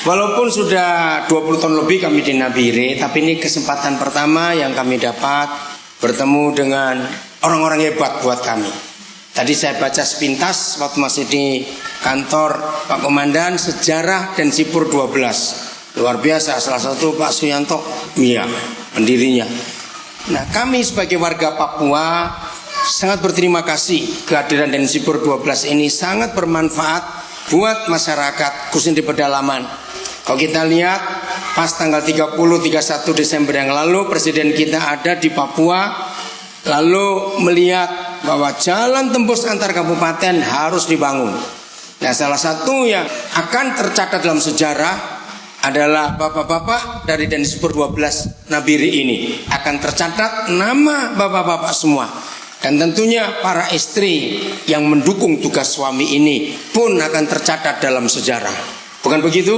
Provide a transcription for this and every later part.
Walaupun sudah 20 tahun lebih kami di Nabire, tapi ini kesempatan pertama yang kami dapat bertemu dengan orang-orang hebat buat kami. Tadi saya baca sepintas waktu masih di kantor Pak Komandan, sejarah dan Sipur 12. Luar biasa, salah satu Pak Suyanto, iya, pendirinya. Nah, kami sebagai warga Papua sangat berterima kasih kehadiran dan Sipur 12 ini sangat bermanfaat buat masyarakat khususnya di pedalaman. Kalau kita lihat pas tanggal 30-31 Desember yang lalu presiden kita ada di Papua, lalu melihat bahwa jalan tembus antar kabupaten harus dibangun. Nah, salah satu yang akan tercatat dalam sejarah adalah bapak-bapak dari Denspur 12 Nabire ini. Akan tercatat nama bapak-bapak semua. Dan tentunya para istri yang mendukung tugas suami ini pun akan tercatat dalam sejarah. Bukan begitu?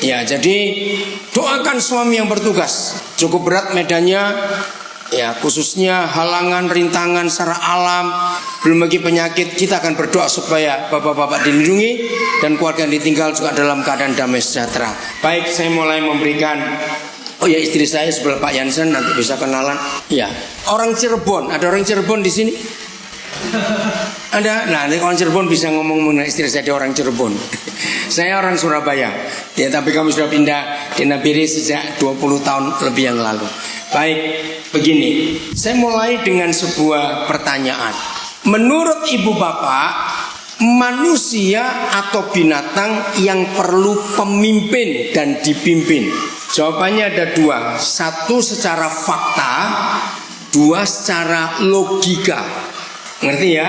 Ya, jadi doakan suami yang bertugas. Cukup berat medannya, ya, khususnya halangan, rintangan secara alam, belum lagi penyakit. Kita akan berdoa supaya bapak-bapak dilindungi dan keluarga yang ditinggal juga dalam keadaan damai sejahtera. Baik, saya mulai memberikan. Oh ya, istri saya sebelah Pak Yansen, nanti bisa kenalan. Ya, orang Cirebon. Ada orang Cirebon di sini? Ada. Nah, orang Cirebon bisa ngomong mengenai istri saya, dia orang Cirebon. Saya orang Surabaya. Ya, tapi kami sudah pindah di Nabire sejak 20 tahun lebih yang lalu. Baik, begini. Saya mulai dengan sebuah pertanyaan. Menurut ibu bapak, manusia atau binatang yang perlu pemimpin dan dipimpin? Jawabannya ada dua. Satu secara fakta, dua secara logika. Ngerti ya?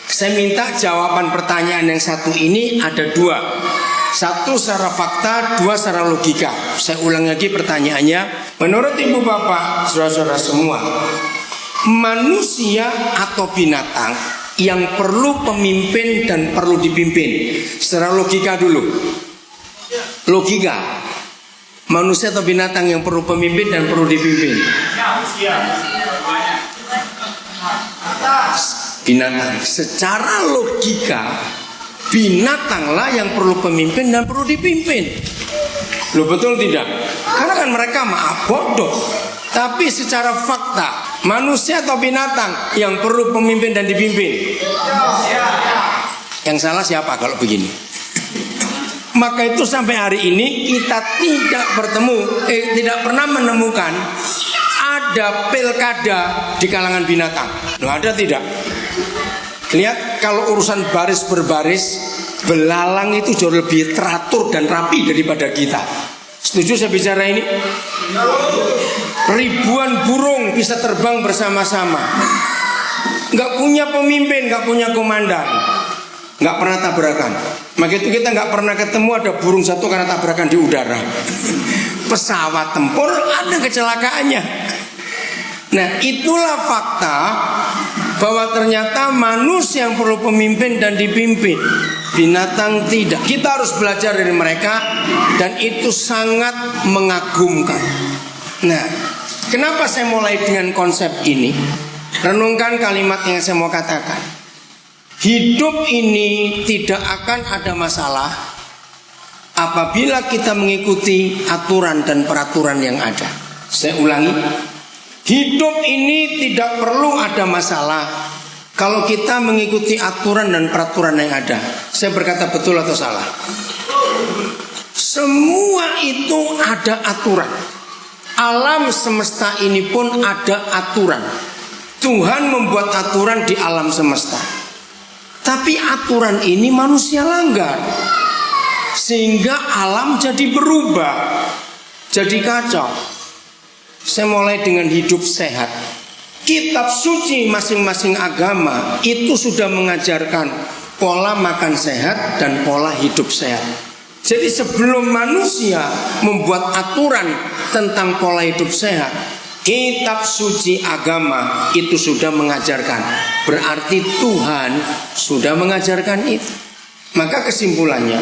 Saya minta jawaban pertanyaan yang satu ini ada dua. Satu secara fakta, dua secara logika. Saya ulang lagi pertanyaannya. Menurut ibu bapak, saudara-saudara semua, manusia atau binatang yang perlu pemimpin dan perlu dipimpin? Secara logika dulu. Logika. Manusia atau binatang yang perlu pemimpin dan perlu dipimpin? Binatang. Secara logika, binatanglah yang perlu pemimpin dan perlu dipimpin. Loh, betul tidak? Karena kan mereka maaf bodoh. Tapi secara fakta, manusia atau binatang yang perlu pemimpin dan dipimpin? Yang salah siapa kalau begini? Maka itu sampai hari ini kita tidak pernah menemukan ada pilkada di kalangan binatang. Loh, ada tidak? Lihat, kalau urusan baris berbaris, belalang itu jauh lebih teratur dan rapi daripada kita. Setuju saya bicara ini? Ribuan burung bisa terbang bersama-sama. Nggak punya pemimpin, nggak punya komandan, nggak pernah tabrakan. Maka itu kita nggak pernah ketemu ada burung satu karena tabrakan di udara. Pesawat tempur ada kecelakaannya. Nah, itulah fakta bahwa ternyata manusia yang perlu pemimpin dan dipimpin, binatang tidak. Kita harus belajar dari mereka dan itu sangat mengagumkan. Nah, kenapa saya mulai dengan konsep ini? Renungkan kalimat yang saya mau katakan. Hidup ini tidak akan ada masalah apabila kita mengikuti aturan dan peraturan yang ada. Saya ulangi. Hidup ini tidak perlu ada masalah kalau kita mengikuti aturan dan peraturan yang ada. Saya berkata betul atau salah? Semua itu ada aturan. Alam semesta ini pun ada aturan. Tuhan membuat aturan di alam semesta. Tapi aturan ini manusia langgar, sehingga alam jadi berubah, jadi kacau. Saya mulai dengan hidup sehat. Kitab suci masing-masing agama itu sudah mengajarkan pola makan sehat dan pola hidup sehat. Jadi sebelum manusia membuat aturan tentang pola hidup sehat, kitab suci agama itu sudah mengajarkan. Berarti Tuhan sudah mengajarkan itu. Maka kesimpulannya,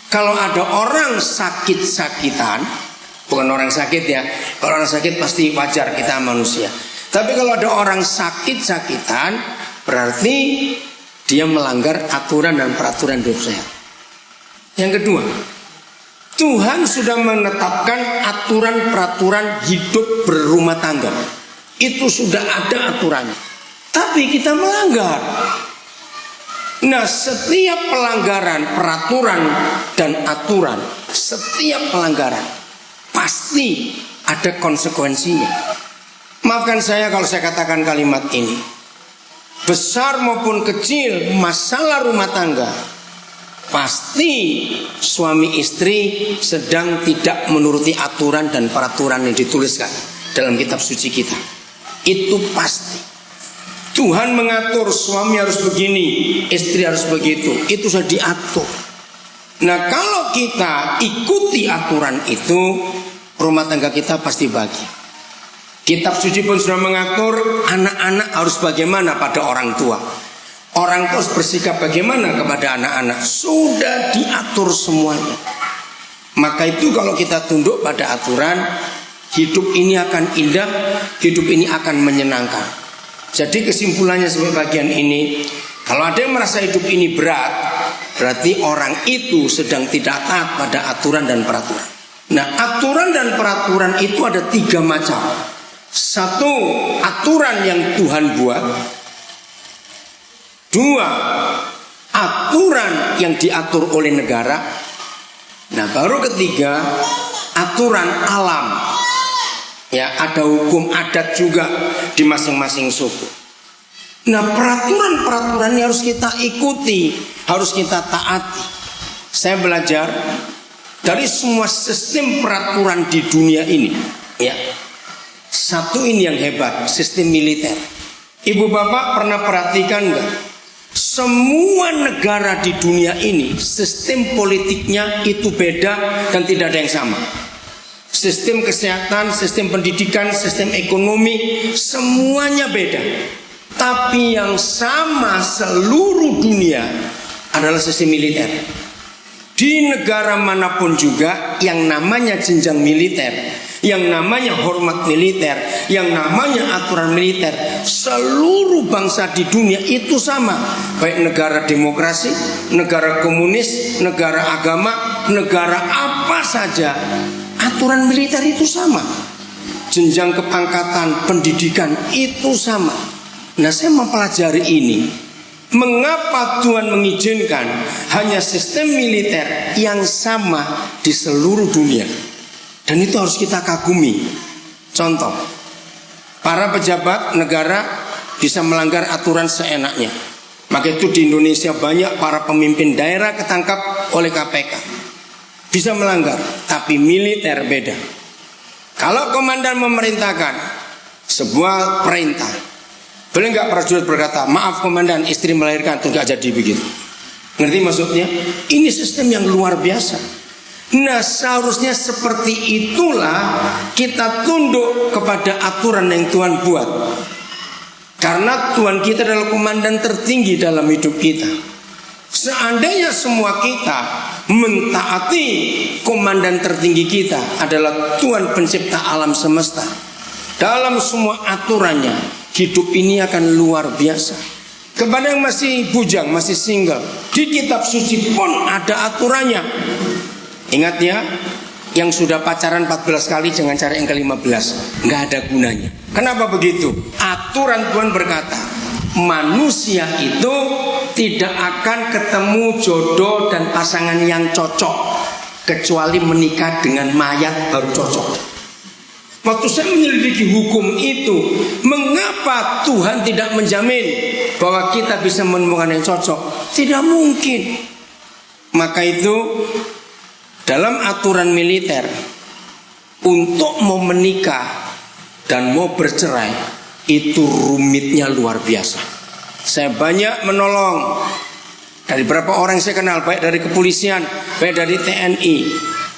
kalau ada orang sakit-sakitan, bukan orang sakit ya. Kalau orang sakit pasti wajar, kita manusia. Tapi kalau ada orang sakit-sakitan, berarti dia melanggar aturan dan peraturan hidup sehat. Yang kedua, Tuhan sudah menetapkan aturan peraturan hidup berumah tangga. Itu sudah ada aturannya. Tapi kita melanggar. Nah, setiap pelanggaran peraturan dan aturan, setiap pelanggaran pasti ada konsekuensinya. Maafkan saya kalau saya katakan kalimat ini. Besar maupun kecil masalah rumah tangga, pasti suami istri sedang tidak menuruti aturan dan peraturan yang dituliskan dalam kitab suci kita. Itu pasti. Tuhan mengatur suami harus begini, istri harus begitu. Itu sudah diatur. Nah, kalau kita ikuti aturan itu, rumah tangga kita pasti bahagia. Kitab suci pun sudah mengatur anak-anak harus bagaimana pada orang tua. Orang tua harus bersikap bagaimana kepada anak-anak. Sudah diatur semuanya. Maka itu kalau kita tunduk pada aturan, hidup ini akan indah, hidup ini akan menyenangkan. Jadi kesimpulannya sampai bagian ini, kalau ada yang merasa hidup ini berat, berarti orang itu sedang tidak taat pada aturan dan peraturan. Nah, aturan dan peraturan itu ada 3 macam. Satu, aturan yang Tuhan buat. 2, aturan yang diatur oleh negara. Nah, baru ketiga, aturan alam. Ya, ada hukum adat juga di masing-masing suku. Nah, peraturan-peraturan ini harus kita ikuti, harus kita taati. Saya belajar dari semua sistem peraturan di dunia ini, ya. Satu ini yang hebat, sistem militer. Ibu bapak pernah perhatikan enggak? Semua negara di dunia ini sistem politiknya itu beda dan tidak ada yang sama. Sistem kesehatan, sistem pendidikan, sistem ekonomi, semuanya beda. Tapi yang sama seluruh dunia adalah sistem militer. Di negara manapun juga yang namanya jenjang militer, yang namanya hormat militer, yang namanya aturan militer, seluruh bangsa di dunia itu sama. Baik negara demokrasi, negara komunis, negara agama, negara apa saja, aturan militer itu sama. Jenjang kepangkatan, pendidikan itu sama. Nah, saya mempelajari ini. Mengapa Tuhan mengizinkan hanya sistem militer yang sama di seluruh dunia? Dan itu harus kita kagumi. Contoh, para pejabat negara bisa melanggar aturan seenaknya. Maka itu di Indonesia banyak para pemimpin daerah ketangkap oleh KPK. Bisa melanggar, tapi militer beda. Kalau komandan memerintahkan sebuah perintah, boleh nggak prajurit berkata, maaf komandan, istri melahirkan, itu nggak jadi begitu. Ngerti maksudnya? Ini sistem yang luar biasa. Nah, seharusnya seperti itulah kita tunduk kepada aturan yang Tuhan buat. Karena Tuhan kita adalah komandan tertinggi dalam hidup kita. Seandainya semua kita mentaati komandan tertinggi kita adalah Tuhan pencipta alam semesta, dalam semua aturannya, hidup ini akan luar biasa. Kepada yang masih bujang, masih single, di kitab suci pun ada aturannya. Ingat ya, yang sudah pacaran 14 kali jangan cari yang ke-15, nggak ada gunanya. Kenapa begitu? Aturan Tuhan berkata, manusia itu tidak akan ketemu jodoh dan pasangan yang cocok kecuali menikah dengan mayat baru cocok. Waktu saya menyelidiki hukum itu, mengapa Tuhan tidak menjamin bahwa kita bisa menemukan yang cocok? Tidak mungkin. Maka itu dalam aturan militer, untuk mau menikah dan mau bercerai itu rumitnya luar biasa. Saya banyak menolong dari beberapa orang yang saya kenal, baik dari kepolisian, baik dari TNI,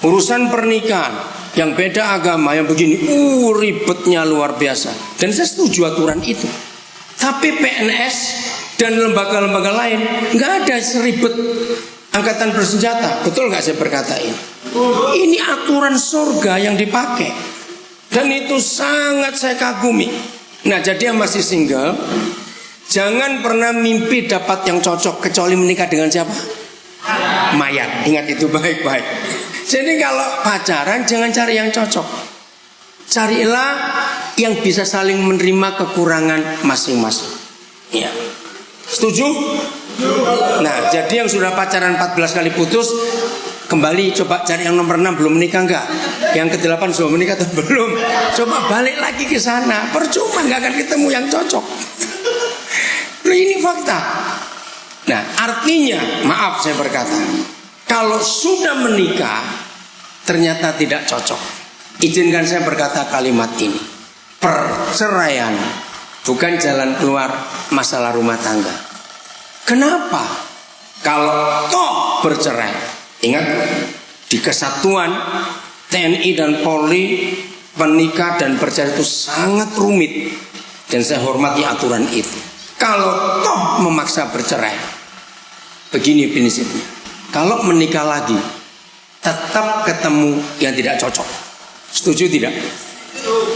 urusan pernikahan yang beda agama, yang begini, ribetnya luar biasa. Dan saya setuju aturan itu. Tapi PNS dan lembaga-lembaga lain nggak ada seribet angkatan bersenjata. Betul nggak saya berkata ini? Ini aturan surga yang dipakai, dan itu sangat saya kagumi. Nah, jadi yang masih single, jangan pernah mimpi dapat yang cocok kecuali menikah dengan siapa? Mayat. Ingat itu baik-baik. Jadi kalau pacaran jangan cari yang cocok. Carilah yang bisa saling menerima kekurangan masing-masing. Ya. Setuju? Nah, jadi yang sudah pacaran 14 kali putus, kembali coba cari yang nomor 6 belum menikah enggak? Yang ke-8 sudah menikah atau belum? Coba balik lagi ke sana. Percuma, enggak akan ketemu yang cocok. Ini fakta. Nah, artinya, maaf saya berkata, kalau sudah menikah ternyata tidak cocok, izinkan saya berkata kalimat ini. Perceraian bukan jalan keluar masalah rumah tangga. Kenapa? Kalau toh bercerai, ingat di kesatuan TNI dan Polri menikah dan bercerai itu sangat rumit, dan saya hormati aturan itu. Kalau toh memaksa bercerai, begini prinsipnya. Kalau menikah lagi tetap ketemu yang tidak cocok. Setuju tidak?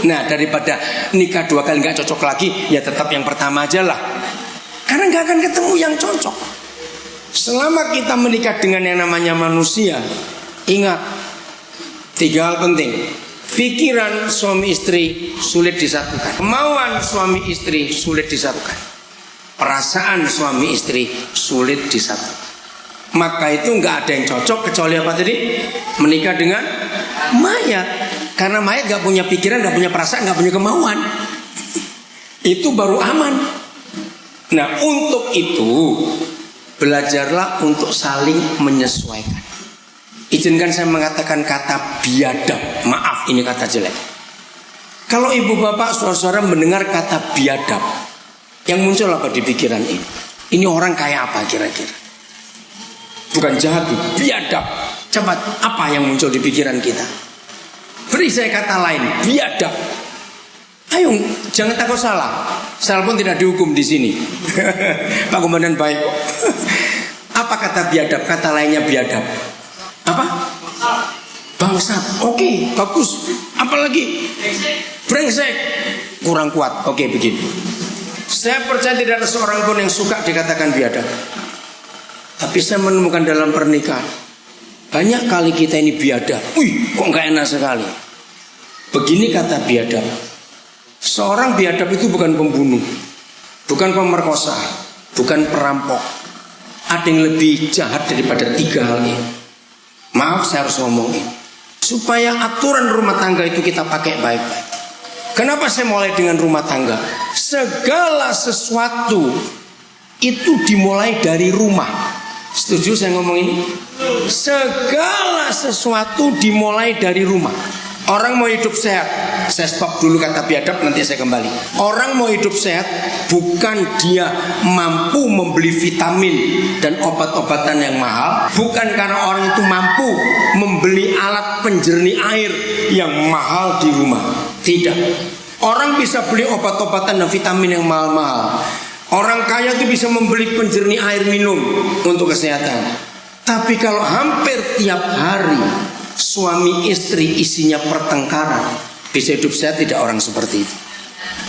Nah, daripada nikah 2 kali nggak cocok lagi, ya tetap yang pertama aja lah. Karena nggak akan ketemu yang cocok. Selama kita menikah dengan yang namanya manusia, ingat 3 hal penting. Pikiran suami istri sulit disatukan. Kemauan suami istri sulit disatukan. Perasaan suami istri sulit disatukan. Maka itu nggak ada yang cocok kecuali apa tadi? Menikah dengan mayat. Karena mayat nggak punya pikiran, nggak punya perasaan, nggak punya kemauan. Itu baru aman. Nah, untuk itu belajarlah untuk saling menyesuaikan. Izinkan saya mengatakan kata biadab. Maaf, ini kata jelek. Kalau ibu bapak saudara-saudara mendengar kata biadab, yang muncul apa di pikiran ini? Ini orang kayak apa kira-kira? Bukan jahat, biadab. Coba apa yang muncul di pikiran kita? Beri saya kata lain, biadab. Ayo, jangan takut salah. Salah pun tidak dihukum di sini. Pak Komandan baik. Apa kata biadab? Kata lainnya biadab. Apa? Bangsat. Oke, bagus. Apalagi? Brengsek. Kurang kuat. Oke, begini. Saya percaya tidak ada seorang pun yang suka dikatakan biadab. Tapi saya menemukan dalam pernikahan banyak kali kita ini biadab. Wih, kok gak enak sekali. Begini kata biadab. Seorang biadab itu bukan pembunuh, bukan pemerkosa, bukan perampok. Ada yang lebih jahat daripada 3 hal ini. Maaf saya harus ngomongin, supaya aturan rumah tangga itu kita pakai baik-baik. Kenapa saya mulai dengan rumah tangga? Segala sesuatu itu dimulai dari rumah. Setuju saya ngomong ini? Segala sesuatu dimulai dari rumah. Orang mau hidup sehat, saya stop dulu kata biadab, nanti saya kembali. Orang mau hidup sehat bukan dia mampu membeli vitamin dan obat-obatan yang mahal, bukan karena orang itu mampu membeli alat penjernih air yang mahal di rumah. Tidak. Orang bisa beli obat-obatan dan vitamin yang mahal-mahal. Orang kaya itu bisa membeli penjernih air minum untuk kesehatan. Tapi kalau hampir tiap hari suami istri isinya pertengkaran, bisa hidup sehat tidak orang seperti itu?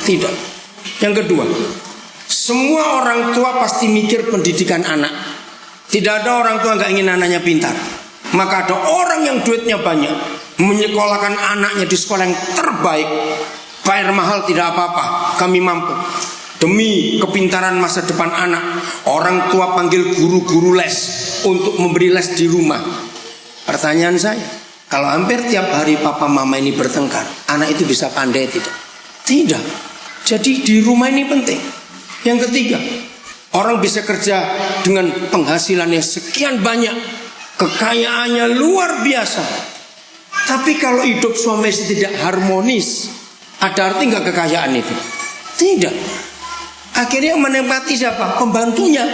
Tidak. Yang kedua, semua orang tua pasti mikir pendidikan anak. Tidak ada orang tua nggak ingin anaknya pintar. Maka ada orang yang duitnya banyak, menyekolahkan anaknya di sekolah yang terbaik. Bayar mahal tidak apa-apa, kami mampu. Demi kepintaran masa depan anak, orang tua panggil guru-guru les untuk memberi les di rumah. Pertanyaan saya, kalau hampir tiap hari papa mama ini bertengkar, anak itu bisa pandai tidak? Tidak. Jadi di rumah ini penting. Yang ketiga, orang bisa kerja dengan penghasilan yang sekian banyak, kekayaannya luar biasa. Tapi kalau hidup suami istri tidak harmonis, ada arti nggak kekayaan itu? Tidak. Akhirnya menikmati siapa? Pembantunya.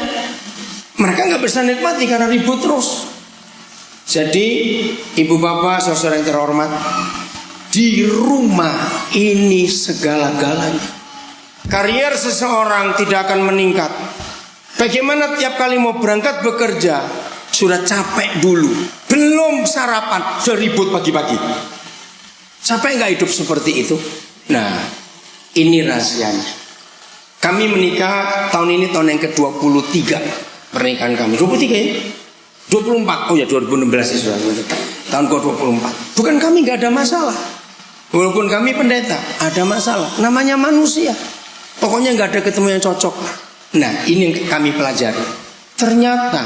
Mereka nggak bisa nikmati karena ribut terus. Jadi ibu bapak saudara yang terhormat, di rumah ini segala-galanya. Karier seseorang tidak akan meningkat. Bagaimana tiap kali mau berangkat bekerja sudah capek dulu, belum sarapan sudah ribut pagi-pagi. Capek nggak hidup seperti itu? Nah, ini rahasianya. Kami menikah tahun ini tahun yang ke-23 pernikahan kami. 23 ya? 24. Oh ya 2016 ya sudah. tahun ke-24. Bukan kami nggak ada masalah. Walaupun kami pendeta, ada masalah. Namanya manusia. Pokoknya nggak ada ketemu yang cocok. Nah, ini yang kami pelajari. Ternyata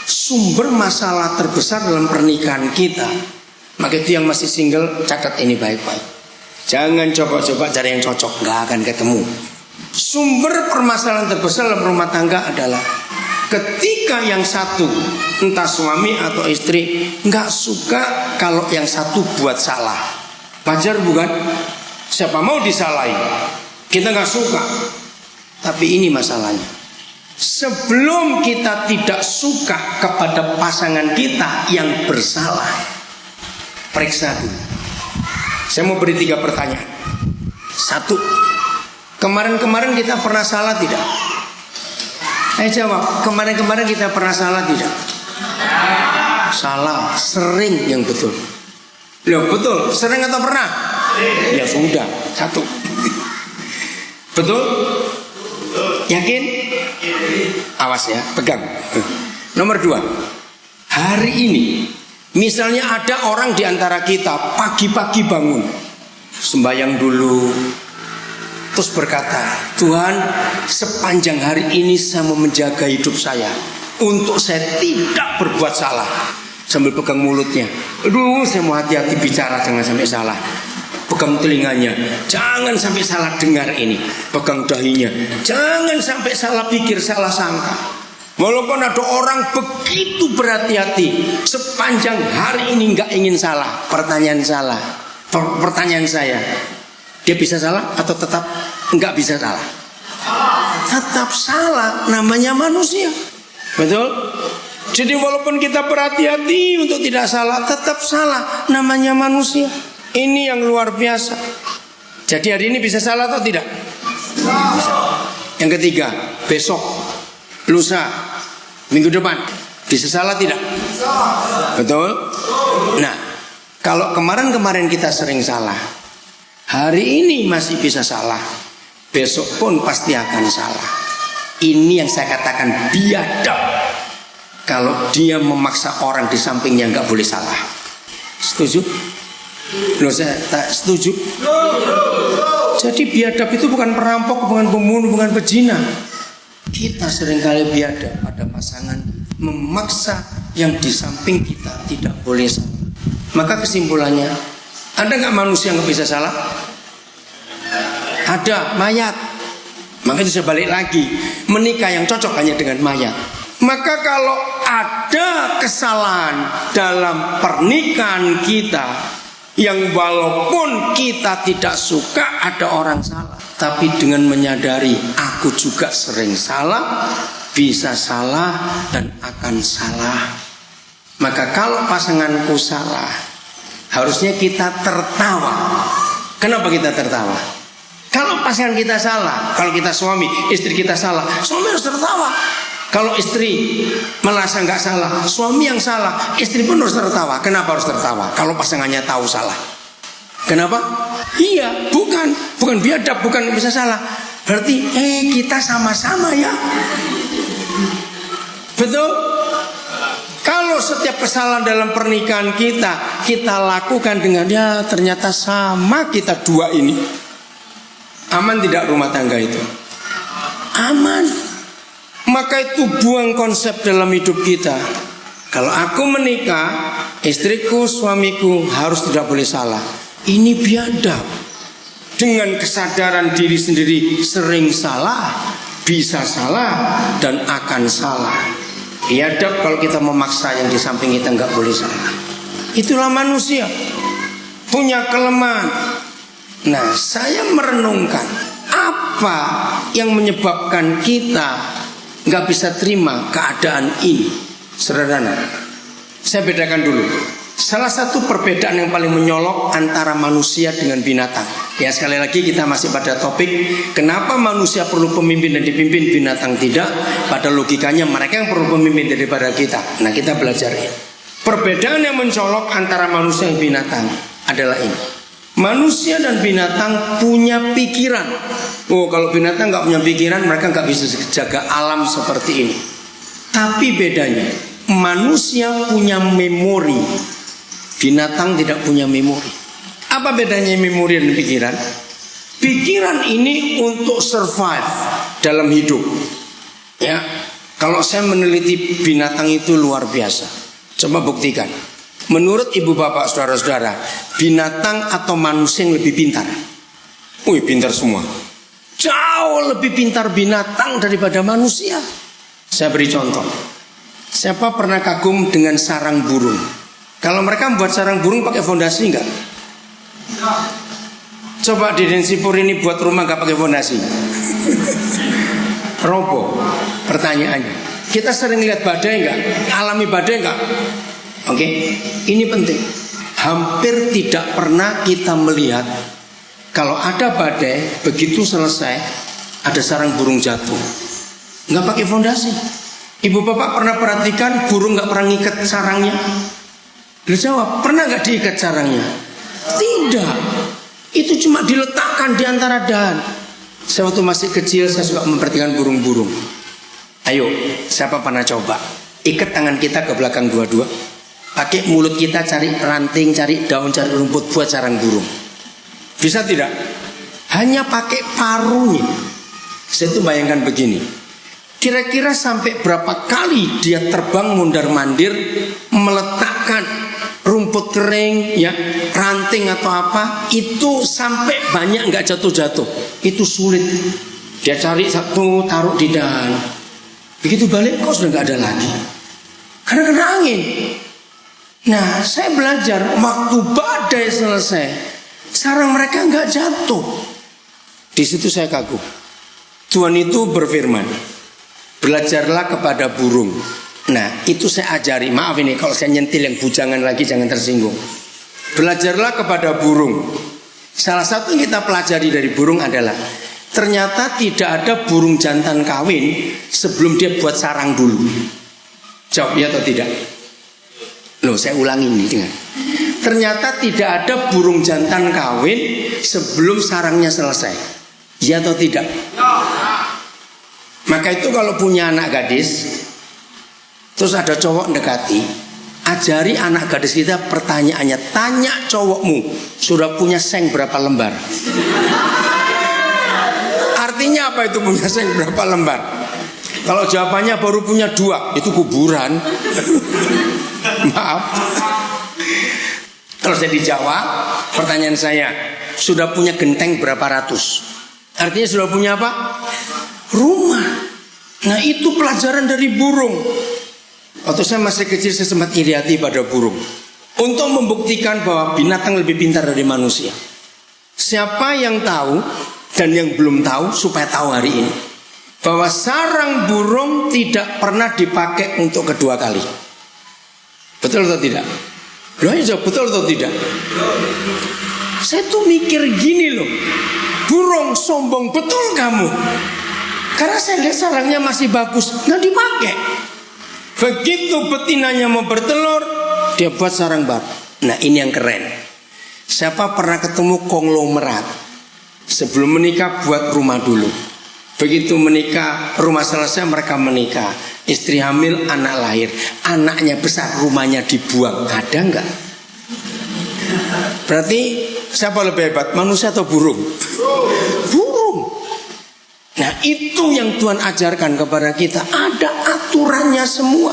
sumber masalah terbesar dalam pernikahan kita. Maka itu yang masih single, catat ini baik-baik. Jangan coba-coba cari yang cocok, nggak akan ketemu. Sumber permasalahan terbesar dalam rumah tangga adalah ketika yang satu, entah suami atau istri, nggak suka kalau yang satu buat salah. Wajar bukan? Siapa mau disalahin? Kita nggak suka. Tapi ini masalahnya. Sebelum kita tidak suka kepada pasangan kita yang bersalah, periksa dulu. Saya mau beri 3 pertanyaan. 1, kemarin-kemarin kita pernah salah tidak? Jawab, kemarin-kemarin kita pernah salah tidak? Salah, sering yang betul. Loh betul, sering atau pernah? Ya sudah, 1. Betul? Yakin? Awas ya, pegang. Nomor 2, hari ini misalnya ada orang di antara kita pagi-pagi bangun, sembahyang dulu, terus berkata, Tuhan, sepanjang hari ini saya mau menjaga hidup saya untuk saya tidak berbuat salah. Sambil pegang mulutnya, aduh saya mau hati-hati bicara, jangan sampai salah. Pegang telinganya, jangan sampai salah dengar ini. Pegang dahinya, jangan sampai salah pikir, salah sangka. Walaupun ada orang begitu berhati-hati, sepanjang hari ini nggak ingin salah. Pertanyaan saya, dia bisa salah atau tetap nggak bisa salah? Tetap salah, namanya manusia. Betul? Jadi walaupun kita berhati-hati untuk tidak salah, tetap salah, namanya manusia. Ini yang luar biasa. Jadi hari ini bisa salah atau tidak? Bisa. Yang ketiga, besok, lusa, minggu depan bisa salah tidak? Betul? Nah, kalau kemarin-kemarin kita sering salah, hari ini masih bisa salah, besok pun pasti akan salah. Ini yang saya katakan biadab. Kalau dia memaksa orang di sampingnya nggak boleh salah. Setuju? Loh, saya tak setuju. Jadi biadab itu bukan perampok, bukan pembunuh, bukan pezina. Kita seringkali biadab pada pasangan, memaksa yang di samping kita tidak boleh salah. Maka kesimpulannya, ada nggak manusia yang nggak bisa salah? Ada, mayat. Maka itu saya balik lagi, menikah yang cocok hanya dengan mayat. Maka kalau ada kesalahan dalam pernikahan kita, yang walaupun kita tidak suka ada orang salah, tapi dengan menyadari aku juga sering salah, bisa salah dan akan salah, maka kalau pasanganku salah, harusnya kita tertawa. Kenapa kita tertawa? Kalau pasangan kita salah, kalau kita suami, istri kita salah, suami harus tertawa. Kalau istri merasa nggak salah, suami yang salah, istri pun harus tertawa. Kenapa harus tertawa? Kalau pasangannya tahu salah. Kenapa? Iya, bukan biadab, bukan bisa salah. Berarti kita sama-sama ya. Betul? Kalau setiap kesalahan dalam pernikahan kita lakukan dengan ya ternyata sama kita dua ini. Aman tidak rumah tangga itu? Aman. Maka itu buang konsep dalam hidup kita. Kalau aku menikah, istriku, suamiku harus tidak boleh salah. Ini biadab. Dengan kesadaran diri sendiri sering salah, bisa salah, dan akan salah. Biadab kalau kita memaksa yang di samping kita nggak boleh salah. Itulah manusia, punya kelemahan. Nah, saya merenungkan apa yang menyebabkan kita nggak bisa terima keadaan ini. Sederhana, saya bedakan dulu. Salah satu perbedaan yang paling menyolok antara manusia dengan binatang. Ya, sekali lagi kita masih pada topik kenapa manusia perlu pemimpin dan dipimpin, binatang tidak. Pada logikanya mereka yang perlu pemimpin daripada kita. Nah, kita belajar ini. Perbedaan yang mencolok antara manusia dan binatang adalah ini. Manusia dan binatang punya pikiran. Oh, kalau binatang nggak punya pikiran, mereka nggak bisa jaga alam seperti ini. Tapi bedanya, manusia punya memori. Binatang tidak punya memori. Apa bedanya memori dan pikiran? Pikiran ini untuk survive dalam hidup. Ya, kalau saya meneliti binatang itu luar biasa. Coba buktikan. Menurut ibu bapak saudara-saudara, binatang atau manusia yang lebih pintar? Wih, pintar semua. Jauh lebih pintar binatang daripada manusia. Saya beri contoh. Siapa pernah kagum dengan sarang burung? Kalau mereka membuat sarang burung pakai fondasi enggak? Coba di Densipur ini buat rumah enggak pakai fondasi? Roboh. Pertanyaannya, kita sering lihat badai enggak? Alami badai enggak? Oke, ini penting. Hampir tidak pernah kita melihat kalau ada badai, begitu selesai ada sarang burung jatuh, nggak pakai fondasi. Ibu bapak pernah perhatikan burung nggak pernah ngikat sarangnya? Dia jawab, pernah nggak diikat sarangnya? Tidak. Itu cuma diletakkan di antara dahan. Saya waktu masih kecil saya suka memperhatikan burung-burung. Ayo, siapa pernah coba ikat tangan kita ke belakang dua-dua, pakai mulut kita cari ranting, cari daun, cari rumput buat sarang burung? Bisa tidak? Hanya pakai paruhnya. Saya tuh bayangkan begini. Kira-kira sampai berapa kali dia terbang mundar-mandir meletakkan rumput kering, ya, ranting atau apa, itu sampai banyak nggak jatuh-jatuh. Itu sulit. Dia cari satu, taruh di dahan. Begitu balik kok sudah nggak ada lagi. Karena kena angin. Nah, saya belajar waktu badai selesai, sarang mereka nggak jatuh. Di situ saya kagum. Tuhan itu berfirman, belajarlah kepada burung. Nah, itu saya ajari. Maaf ini kalau saya nyentil yang bujangan lagi, jangan tersinggung. Belajarlah kepada burung. Salah satu yang kita pelajari dari burung adalah ternyata tidak ada burung jantan kawin sebelum dia buat sarang dulu. Jawab ya atau tidak? Loh, saya ulangi ini dengar. Ternyata tidak ada burung jantan kawin sebelum sarangnya selesai. Ya atau tidak? Maka itu kalau punya anak gadis, terus ada cowok dekati, ajari anak gadis kita pertanyaannya, tanya cowokmu sudah punya seng berapa lembar. Artinya apa itu punya seng berapa lembar? Kalau jawabannya baru punya 2, itu kuburan. Maaf. Kalau saya dijawab, pertanyaan saya, sudah punya genteng berapa ratus? Artinya sudah punya apa? Rumah. Nah, itu pelajaran dari burung. Waktu saya masih kecil saya sempat iri hati pada burung untuk membuktikan bahwa binatang lebih pintar dari manusia. Siapa yang tahu dan yang belum tahu supaya tahu hari ini bahwa sarang burung tidak pernah dipakai untuk kedua kali. Betul atau tidak? Loh, ya, betul atau tidak? Saya tuh mikir gini loh, burung sombong betul kamu. Karena saya lihat sarangnya masih bagus, nggak dipakai. Begitu betinanya mau bertelur, dia buat sarang baru. Nah, ini yang keren. Siapa pernah ketemu konglomerat? Sebelum menikah buat rumah dulu. Begitu menikah, rumah selesai mereka menikah. Istri hamil, anak lahir. Anaknya besar, rumahnya dibuang. Ada nggak? Berarti siapa lebih hebat? Manusia atau burung? Burung. Nah, itu yang Tuhan ajarkan kepada kita. Ada aturannya semua.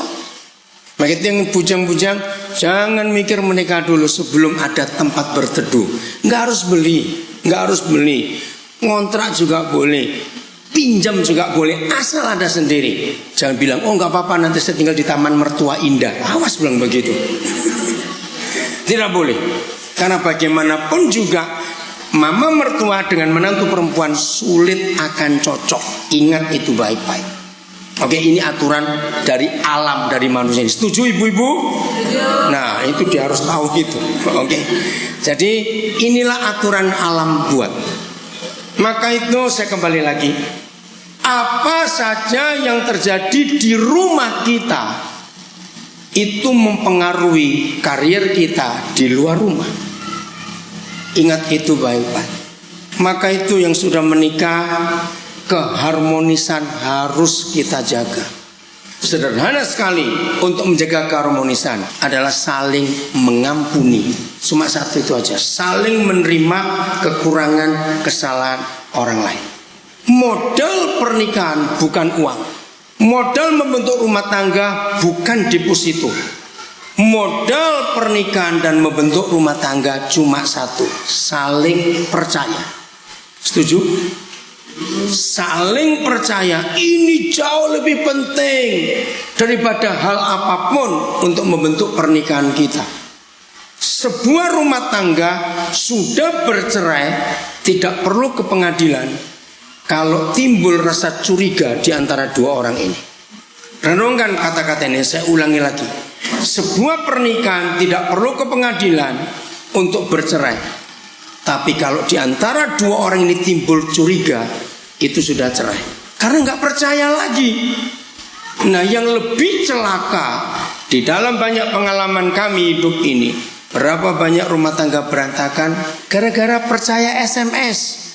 Begitu yang bujang-bujang, jangan mikir menikah dulu sebelum ada tempat berteduh. Nggak harus beli, nggak harus beli. Ngontrak juga boleh, pinjam juga boleh, asal ada sendiri. Jangan bilang, oh nggak apa-apa, nanti saya tinggal di taman mertua indah. Awas bilang begitu. Tidak boleh. Karena bagaimanapun juga mama mertua dengan menantu perempuan sulit akan cocok. Ingat itu baik-baik. Oke, ini aturan dari alam, dari manusia. Setuju ibu-ibu? Nah, itu dia harus tahu gitu. Oke. Jadi inilah aturan alam buat. Maka itu saya kembali lagi. Apa saja yang terjadi di rumah kita itu mempengaruhi karir kita di luar rumah. Ingat itu baik-baik. Maka itu yang sudah menikah, keharmonisan harus kita jaga. sederhana sekali untuk menjaga keharmonisan adalah saling mengampuni. Cuma satu itu aja, saling menerima kekurangan kesalahan orang lain. Modal pernikahan bukan uang. Modal membentuk rumah tangga bukan deposito. Modal pernikahan dan membentuk rumah tangga cuma satu, saling percaya. Setuju? Saling percaya ini jauh lebih penting daripada hal apapun untuk membentuk pernikahan kita. Sebuah rumah tangga sudah bercerai tidak perlu ke pengadilan kalau timbul rasa curiga di antara dua orang ini. Renungkan kata-kata ini, saya ulangi lagi. Sebuah pernikahan tidak perlu ke pengadilan untuk bercerai. Tapi kalau di antara dua orang ini timbul curiga, itu sudah cerai. Karena nggak percaya lagi. Nah, yang lebih celaka di dalam banyak pengalaman kami hidup ini, berapa banyak rumah tangga berantakan gara-gara percaya SMS.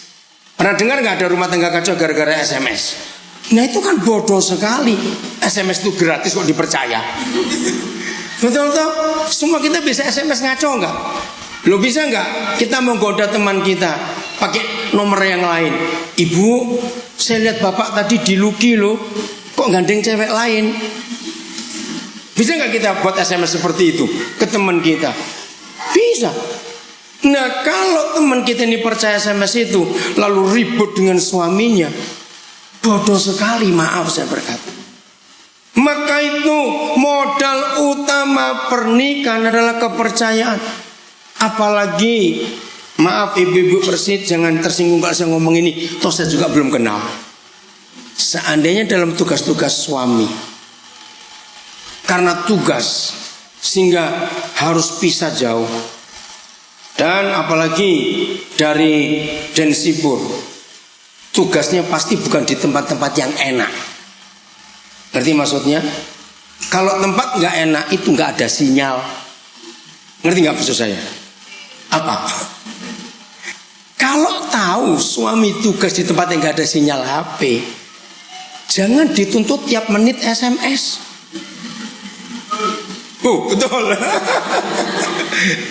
Pernah dengar nggak ada rumah tangga kacau gara-gara SMS? Nah, itu kan bodoh sekali. SMS itu gratis kok dipercaya. Betul-betul, semua kita bisa SMS ngaco nggak? Lo bisa nggak kita menggoda teman kita pakai nomor yang lain? Ibu, saya lihat bapak tadi di Luki lo, kok gandeng cewek lain? Bisa nggak kita buat SMS seperti itu ke teman kita? Bisa. Nah, kalau teman kita ini percaya SMS itu lalu ribut dengan suaminya, bodoh sekali, maaf saya berkata. Maka itu modal utama pernikahan adalah kepercayaan. Apalagi, maaf ibu-ibu persit, jangan tersinggung kalau saya ngomong ini, toh saya juga belum kenal. Seandainya dalam tugas-tugas suami, karena tugas sehingga harus pisah jauh, dan apalagi dari Densibur, tugasnya pasti bukan di tempat-tempat yang enak. Ngerti maksudnya? Kalau tempat nggak enak itu nggak ada sinyal. Ngerti nggak maksud saya? Apa? Kalau tahu suami tugas di tempat yang nggak ada sinyal HP, jangan dituntut tiap menit SMS. Oh, betul.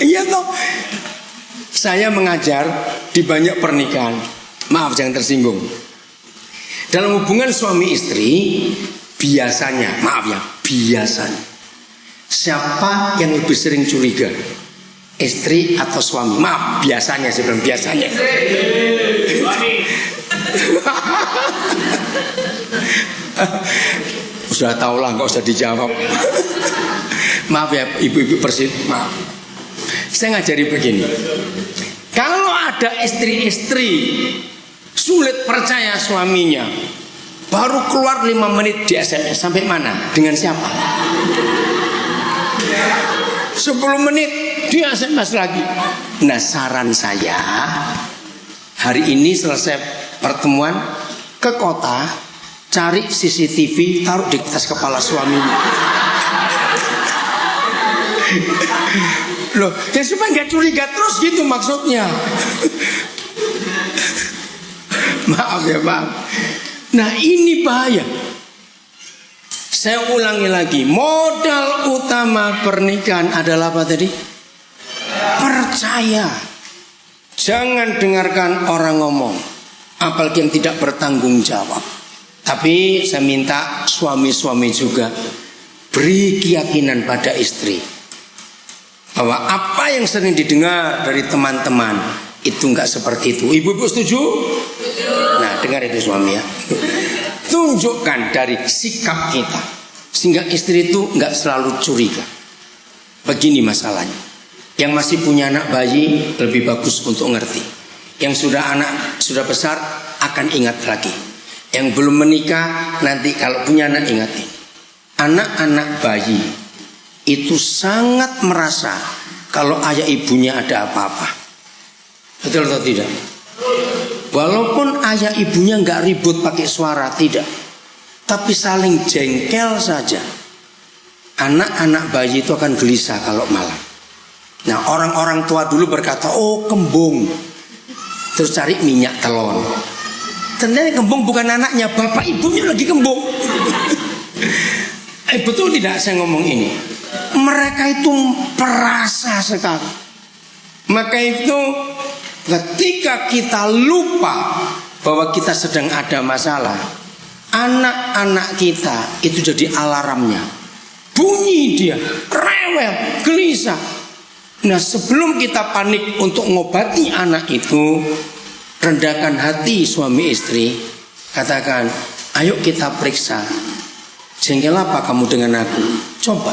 Iya toh. Saya mengajar di banyak pernikahan. Maaf jangan tersinggung. Dalam hubungan suami istri, biasanya, maaf ya, biasanya siapa yang lebih sering curiga? Istri atau suami? Maaf, biasanya sebelum biasanya. Sudah tahu lah, nggak usah dijawab. Maaf ya ibu-ibu persit, maaf. Saya ngajari begini. Kalau ada istri-istri sulit percaya suaminya, baru keluar 5 menit di SMS, sampai mana? Dengan siapa? 10 menit di SMS lagi. Nah, saran saya, hari ini selesai pertemuan, ke kota, cari CCTV, taruh di atas kepala suaminya. Loh, ya supaya nggak curiga terus gitu maksudnya. Maaf ya Bang. Nah, ini bahaya. Saya ulangi lagi, modal utama pernikahan adalah apa tadi? Percaya. Jangan dengarkan orang ngomong, apalagi yang tidak bertanggung jawab. Tapi saya minta suami-suami juga beri keyakinan pada istri bahwa apa yang sering didengar dari teman-teman itu enggak seperti itu. Ibu-ibu setuju? Nah, dengar itu suami ya. Tunjukkan dari sikap kita sehingga istri itu enggak selalu curiga. Begini masalahnya. Yang masih punya anak bayi lebih bagus untuk ngerti. Yang sudah besar akan ingat lagi. Yang belum menikah nanti kalau punya anak ingatin. Anak-anak bayi itu sangat merasa kalau ayah ibunya ada apa-apa. Betul atau tidak? Walaupun ayah ibunya nggak ribut pakai suara, tidak, tapi saling jengkel saja. Anak-anak bayi itu akan gelisah kalau malam. Nah, orang-orang tua dulu berkata, oh kembung, terus cari minyak telon. Ternyata kembung bukan anaknya, bapak ibunya lagi kembung. Betul tidak saya ngomong ini? Mereka itu perasa sekali. Maka itu ketika kita lupa bahwa kita sedang ada masalah, anak-anak kita itu jadi alarmnya. Bunyi dia, rewel, gelisah. Nah, sebelum kita panik untuk ngobati anak itu, rendahkan hati suami istri, katakan, ayo kita periksa. Jengkel apa kamu dengan aku? Coba.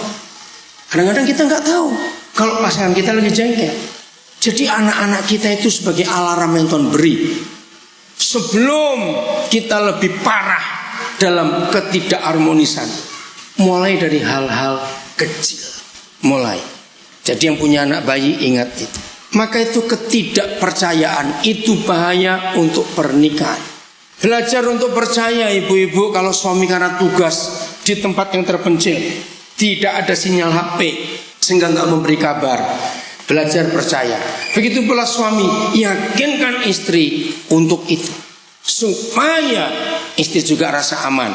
Kadang-kadang kita nggak tahu kalau pasangan kita lagi jengkel. Jadi anak-anak kita itu sebagai alarm yang Tuhan beri. Sebelum kita lebih parah dalam ketidakharmonisan, mulai dari hal-hal kecil. Mulai. Jadi yang punya anak bayi ingat itu. Maka itu ketidakpercayaan itu bahaya untuk pernikahan. Belajar untuk percaya ibu-ibu kalau suami karena tugas di tempat yang terpencil, tidak ada sinyal HP sehingga nggak memberi kabar. Belajar percaya. Begitu pula suami, yakinkan istri untuk itu supaya istri juga rasa aman.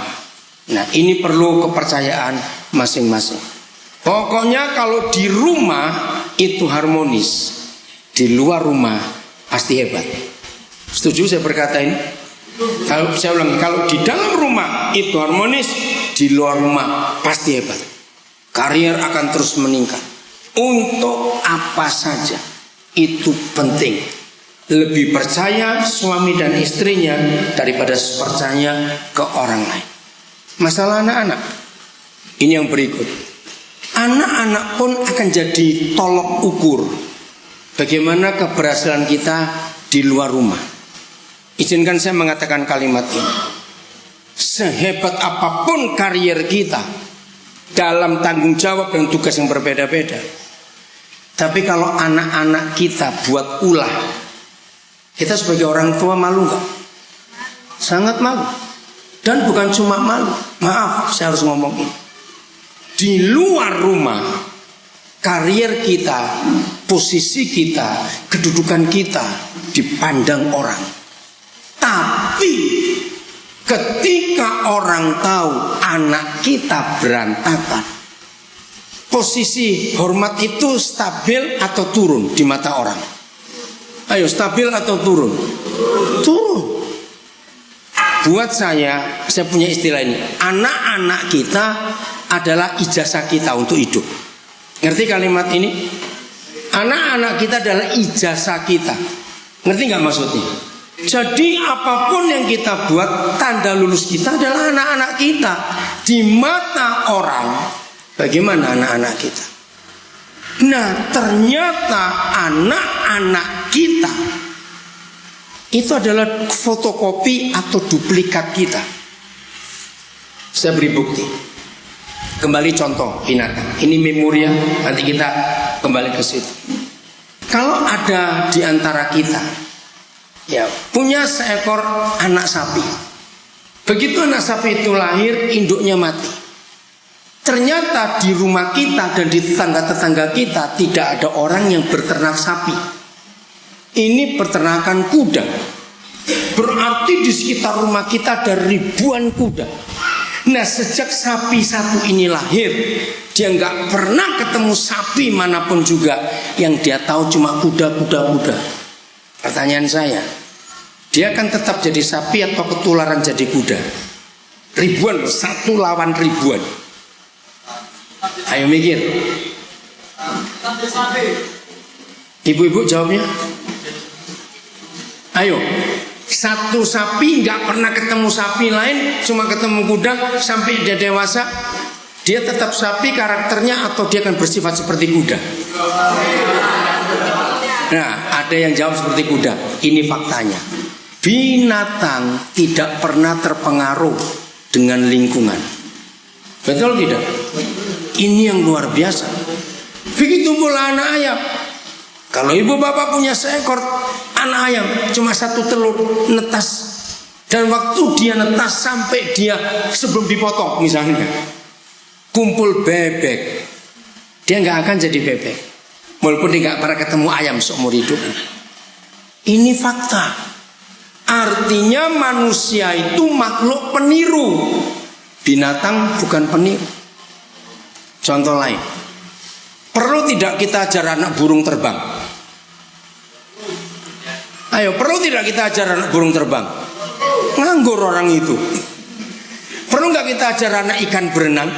Nah, ini perlu kepercayaan masing-masing. Pokoknya kalau di rumah itu harmonis, di luar rumah pasti hebat. Setuju saya berkata ini? Kalau saya ulangi, kalau di dalam rumah itu harmonis, di luar rumah pasti hebat. Karier akan terus meningkat. Untuk apa saja itu penting. Lebih percaya suami dan istrinya daripada percaya ke orang lain. Masalah anak-anak, ini yang berikut. Anak-anak pun akan jadi tolok ukur bagaimana keberhasilan kita di luar rumah. Izinkan saya mengatakan kalimat ini. Sehebat apapun karier kita dalam tanggung jawab dan tugas yang berbeda-beda, tapi kalau anak-anak kita buat ulah, kita sebagai orang tua malu nggak? Sangat malu. Dan bukan cuma malu, maaf saya harus ngomong ini. Di luar rumah, karier kita, posisi kita, kedudukan kita dipandang orang. Tapi ketika orang tahu anak kita berantakan, posisi hormat itu stabil atau turun di mata orang? Ayo, stabil atau turun? Turun. Buat saya punya istilah ini. Anak-anak kita adalah ijazah kita untuk hidup. Ngerti kalimat ini? Anak-anak kita adalah ijazah kita. Ngerti nggak maksudnya? Jadi apapun yang kita buat, tanda lulus kita adalah anak-anak kita. Di mata orang, bagaimana anak-anak kita? Nah, ternyata anak-anak kita itu adalah fotokopi atau duplikat kita. Saya beri bukti. Kembali contoh binatang. Ini memoria, nanti kita kembali ke situ. Kalau ada di antara kita, ya, punya seekor anak sapi. Begitu anak sapi itu lahir, induknya mati. Ternyata di rumah kita dan di tetangga-tetangga kita tidak ada orang yang berternak sapi. Ini peternakan kuda. Berarti di sekitar rumah kita ada ribuan kuda. Nah, sejak sapi satu ini lahir, dia nggak pernah ketemu sapi manapun juga. Yang dia tahu cuma kuda. Pertanyaan saya, dia akan tetap jadi sapi atau ketularan jadi kuda? Ribuan, satu lawan ribuan. Ayo mikir. Ibu-ibu jawabnya. Ayo. Satu sapi nggak pernah ketemu sapi lain, cuma ketemu kuda sampai dia dewasa. Dia tetap sapi karakternya atau dia akan bersifat seperti kuda? Nah, ada yang jawab seperti kuda. Ini faktanya. Binatang tidak pernah terpengaruh dengan lingkungan. Betul tidak? Ini yang luar biasa. Begitu pula anak ayam. Kalau ibu bapak punya seekor anak ayam, cuma satu telur, netas. Dan waktu dia netas sampai dia sebelum dipotong misalnya, kumpul bebek, dia nggak akan jadi bebek. Walaupun dia nggak pernah ketemu ayam seumur hidup. Ini fakta. Artinya manusia itu makhluk peniru. Binatang bukan peniru. Contoh lain, perlu tidak kita ajar anak burung terbang? Ayo, perlu tidak kita ajar anak burung terbang? Nganggur orang itu. Perlu nggak kita ajar anak ikan berenang?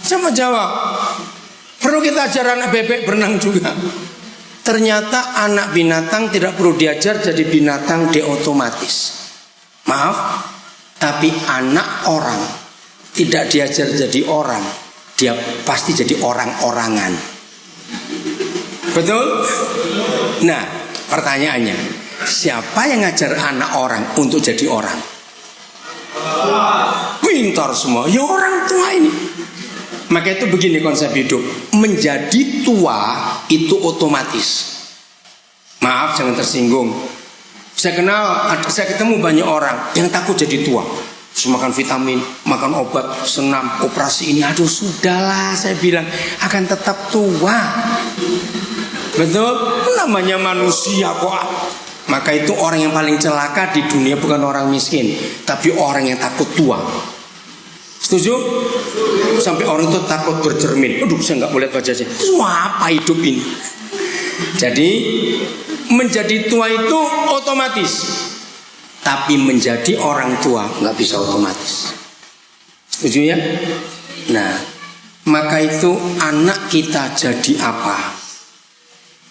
Sama jawab. Perlu kita ajar anak bebek berenang juga? Ternyata anak binatang tidak perlu diajar jadi binatang otomatis. Maaf, tapi anak orang tidak diajar jadi orang, dia pasti jadi orang-orangan. Betul? Nah, pertanyaannya, siapa yang ngajar anak orang untuk jadi orang? Pintar semua, ya orang tua ini. Maka itu begini konsep hidup. Menjadi tua itu otomatis. Maaf, jangan tersinggung. Saya ketemu banyak orang yang takut jadi tua. Terus makan vitamin, makan obat, senam, operasi ini. Aduh sudahlah, saya bilang akan tetap tua. Betul? Namanya manusia kok. Maka itu orang yang paling celaka di dunia bukan orang miskin, tapi orang yang takut tua. Setuju? Sampai orang itu takut bercermin. Aduh, saya nggak boleh wajah saya. Apa hidup ini? Jadi menjadi tua itu otomatis, tapi menjadi orang tua nggak bisa otomatis. Setuju ya? Nah, maka itu anak kita jadi apa?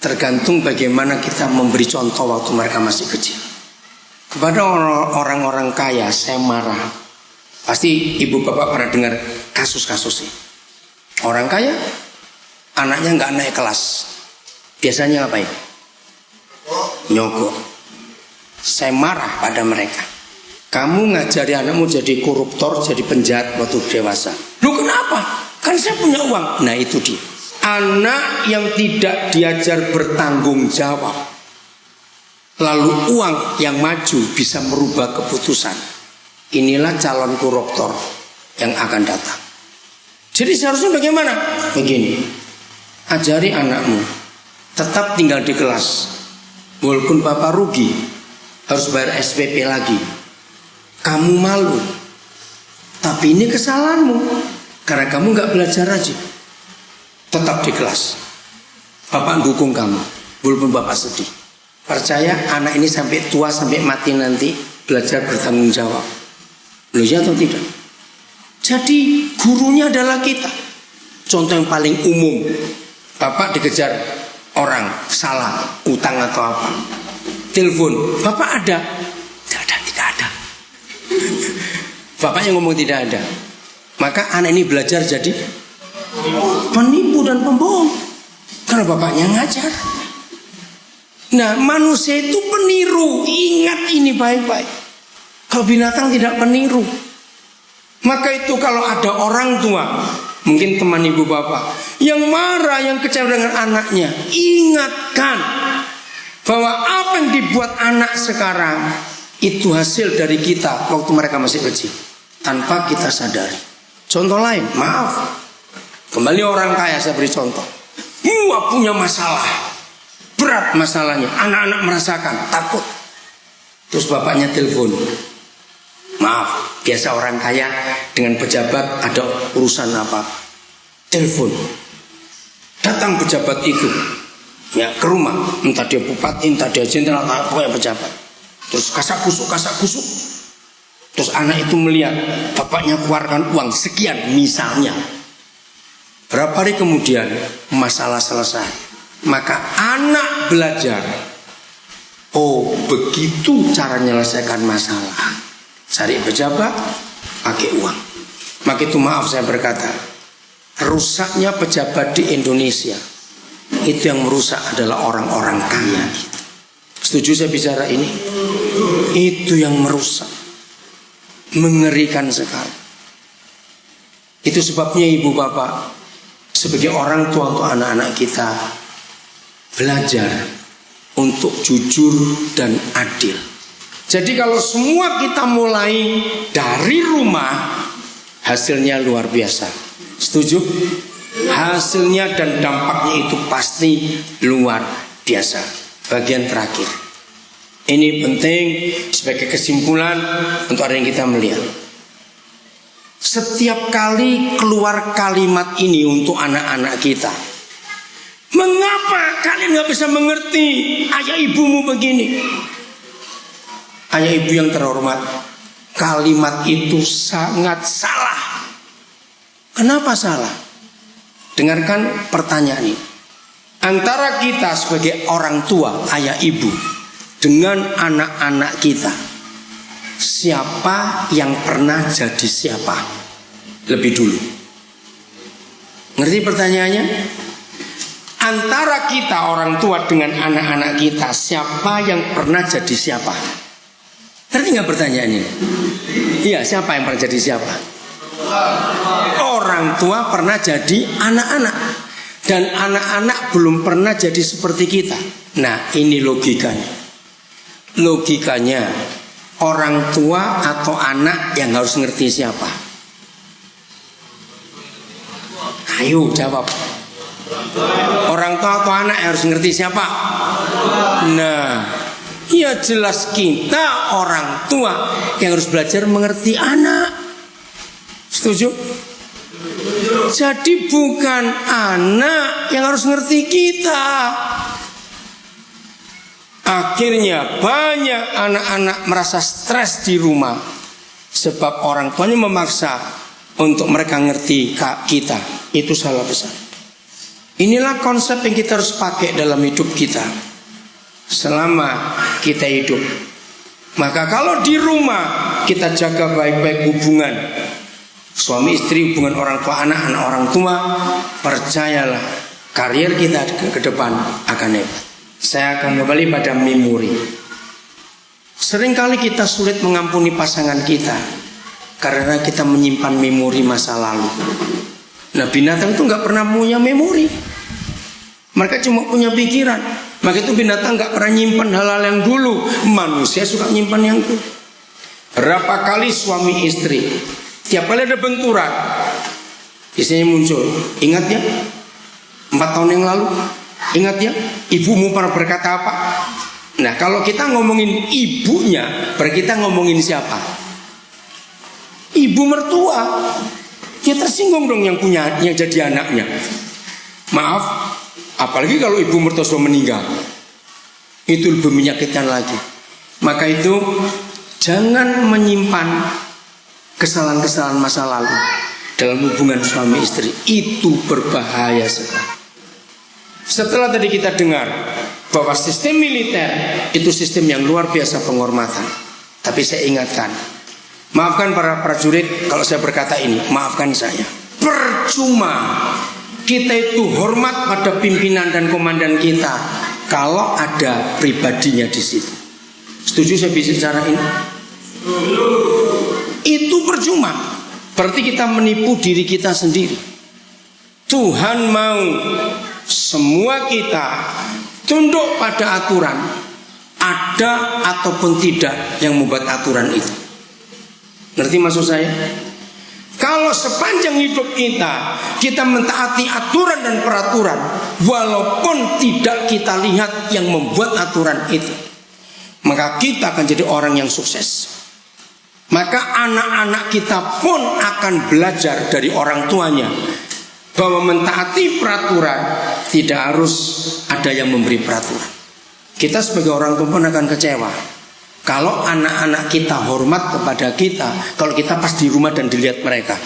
Tergantung bagaimana kita memberi contoh waktu mereka masih kecil. Kepada orang-orang kaya saya marah. Pasti ibu bapak pernah dengar kasus-kasus ini. Orang kaya, anaknya nggak naik kelas. Biasanya ngapain? Nyogok. Saya marah pada mereka. Kamu ngajari anakmu jadi koruptor, jadi penjahat waktu dewasa. Lu kenapa? Kan saya punya uang. Nah itu dia. Anak yang tidak diajar bertanggung jawab, lalu uang yang maju bisa merubah keputusan. Inilah calon koruptor yang akan datang. Jadi seharusnya bagaimana? Begini, ajari anakmu tetap tinggal di kelas. Walaupun bapak rugi, harus bayar SPP lagi. Kamu malu, tapi ini kesalahanmu karena kamu gak belajar rajin. Tetap di kelas. Bapak dukung kamu, walaupun bapak sedih. Percaya anak ini sampai tua, sampai mati nanti belajar bertanggung jawab. Loh ya atau tidak? Jadi gurunya adalah kita. Contoh yang paling umum, bapak dikejar orang salah, utang atau apa, telepon, bapak ada? Tidak ada. Bapaknya ngomong tidak ada. Maka anak ini belajar jadi penipu dan pembohong karena bapaknya ngajar. Nah, manusia itu peniru. Ingat ini baik-baik. Kalau binatang tidak peniru. Maka itu kalau ada orang tua, mungkin teman ibu bapak yang marah, yang kecewa dengan anaknya, ingatkan bahwa apa yang dibuat anak sekarang itu hasil dari kita waktu mereka masih kecil, tanpa kita sadari. Contoh lain, maaf, kembali orang kaya saya beri contoh. Punya masalah, berat masalahnya, anak-anak merasakan, takut. Terus bapaknya telepon. Maaf, biasa orang kaya dengan pejabat ada urusan apa, telepon. Datang pejabat itu ya ke rumah, entah dia bupati, entah dia jenderal, pokoknya pejabat. Terus kasak kusuk. Terus anak itu melihat bapaknya keluarkan uang sekian misalnya. Berapa hari kemudian masalah selesai. Maka anak belajar, oh begitu cara menyelesaikan masalah. Cari pejabat, pakai uang. Maka itu maaf saya berkata, rusaknya pejabat di Indonesia, itu yang merusak adalah orang-orang kaya. Setuju saya bicara ini? Itu yang merusak. Mengerikan sekali. Itu sebabnya ibu bapak, sebagai orang tua untuk anak-anak kita, belajar untuk jujur dan adil. Jadi kalau semua kita mulai dari rumah, hasilnya luar biasa. Setuju? Hasilnya dan dampaknya itu pasti luar biasa. Bagian terakhir, ini penting sebagai kesimpulan untuk hari yang kita melihat. setiap kali keluar kalimat ini untuk anak-anak kita. Mengapa kalian gak bisa mengerti ayah ibumu begini? Ayah ibu yang terhormat, kalimat itu sangat salah. Kenapa salah? Dengarkan pertanyaan ini. Antara kita sebagai orang tua, ayah ibu, dengan anak-anak kita, siapa yang pernah jadi siapa lebih dulu? Ngerti pertanyaannya? Antara kita orang tua dengan anak-anak kita, siapa yang pernah jadi siapa? Ngerti nggak pertanyaannya? Iya, siapa yang pernah jadi siapa? Orang tua pernah jadi anak-anak, dan anak-anak belum pernah jadi seperti kita. Nah, ini logikanya. Logikanya, orang tua atau anak yang harus ngerti siapa? Ayo jawab. Orang tua atau anak yang harus ngerti siapa? Nah, ya jelas kita orang tua yang harus belajar mengerti anak. Setuju? Jadi bukan anak yang harus ngerti kita. Akhirnya banyak anak-anak merasa stres di rumah sebab orang tuanya memaksa untuk mereka ngerti kita. Itu salah besar. Inilah konsep yang kita harus pakai dalam hidup kita selama kita hidup. Maka kalau di rumah kita jaga baik-baik hubungan suami istri, hubungan orang tua anak, anak orang tua, percayalah karier kita ke depan akan hebat. Saya akan kembali pada memori. Seringkali kita sulit mengampuni pasangan kita karena kita menyimpan memori masa lalu. Nah, binatang itu nggak pernah punya memori. Mereka cuma punya pikiran. Maka itu binatang nggak pernah nyimpan hal-hal yang dulu. Manusia suka nyimpan yang dulu. Berapa kali suami istri, tiap kali ada benturan, biasanya muncul, ingat ya 4 tahun yang lalu, ingat ya ibumu pernah berkata apa? Nah, kalau kita ngomongin ibunya, berarti kita ngomongin siapa? Ibu mertua. Ya tersinggung dong yang punya, yang jadi anaknya. Maaf, apalagi kalau ibu mertua sudah meninggal, itu lebih menyakitkan lagi. Maka itu jangan menyimpan kesalahan-kesalahan masa lalu dalam hubungan suami istri. Itu berbahaya sekali. Setelah tadi kita dengar bahwa sistem militer itu sistem yang luar biasa penghormatan, tapi saya ingatkan, maafkan para prajurit kalau saya berkata ini, maafkan saya. Percuma kita itu hormat pada pimpinan dan komandan kita kalau ada pribadinya di situ. Setuju saya bicara ini? Itu percuma. Berarti kita menipu diri kita sendiri. Tuhan mau semua kita tunduk pada aturan, ada ataupun tidak yang membuat aturan itu. Ngerti maksud saya? Kalau sepanjang hidup kita mentaati aturan dan peraturan, walaupun tidak kita lihat yang membuat aturan itu, maka kita akan jadi orang yang sukses. Maka anak-anak kita pun akan belajar dari orang tuanya bahwa mentaati peraturan tidak harus ada yang memberi peraturan. Kita sebagai orang tua pun akan kecewa kalau anak-anak kita hormat kepada kita, kalau kita pas di rumah dan dilihat mereka.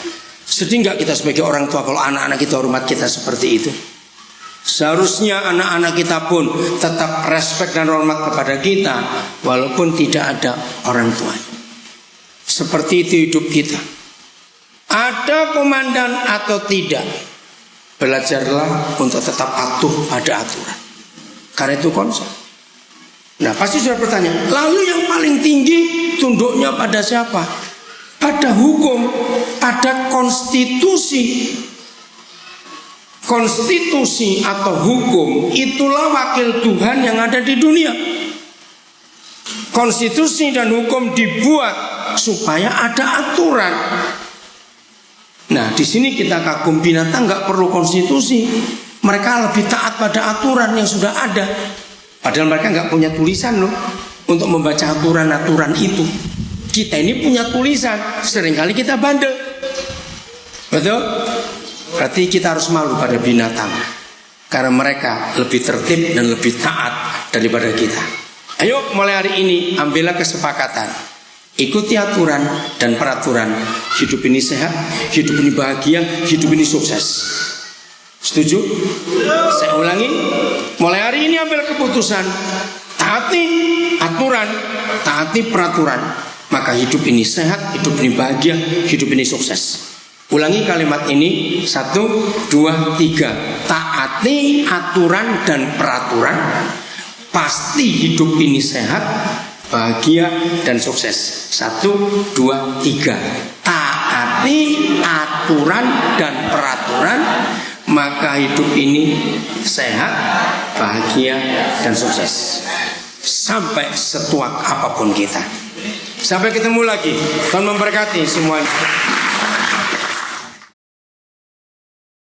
Sedih nggak kita sebagai orang tua kalau anak-anak kita hormat kita seperti itu? Seharusnya anak-anak kita pun tetap respect dan hormat kepada kita walaupun tidak ada orang tuanya. Seperti itu hidup kita. Ada komandan atau tidak, belajarlah untuk tetap patuh pada aturan. Karena itu konsep. Nah, pasti sudah bertanya, lalu yang paling tinggi tunduknya pada siapa? Pada hukum, pada konstitusi. Konstitusi atau hukum itulah wakil Tuhan yang ada di dunia. Konstitusi dan hukum dibuat supaya ada aturan. Nah, di sini kita kagum, binatang nggak perlu konstitusi. Mereka lebih taat pada aturan yang sudah ada. Padahal mereka nggak punya tulisan loh untuk membaca aturan-aturan itu. Kita ini punya tulisan, seringkali kita bandel. Betul? Berarti kita harus malu pada binatang, karena mereka lebih tertib dan lebih taat daripada kita. Ayo mulai hari ini ambillah kesepakatan, ikuti aturan dan peraturan. Hidup ini sehat, hidup ini bahagia, hidup ini sukses. Setuju? Saya ulangi, mulai hari ini ambil keputusan, taati aturan, taati peraturan, maka hidup ini sehat, hidup ini bahagia, hidup ini sukses. Ulangi kalimat ini 1, 2, 3. Taati aturan dan peraturan, pasti hidup ini sehat, bahagia dan sukses. 1, 2, 3. Taati aturan dan peraturan, maka hidup ini sehat, bahagia dan sukses. Sampai setua apapun kita. Sampai ketemu lagi. Tuhan memberkati semuanya.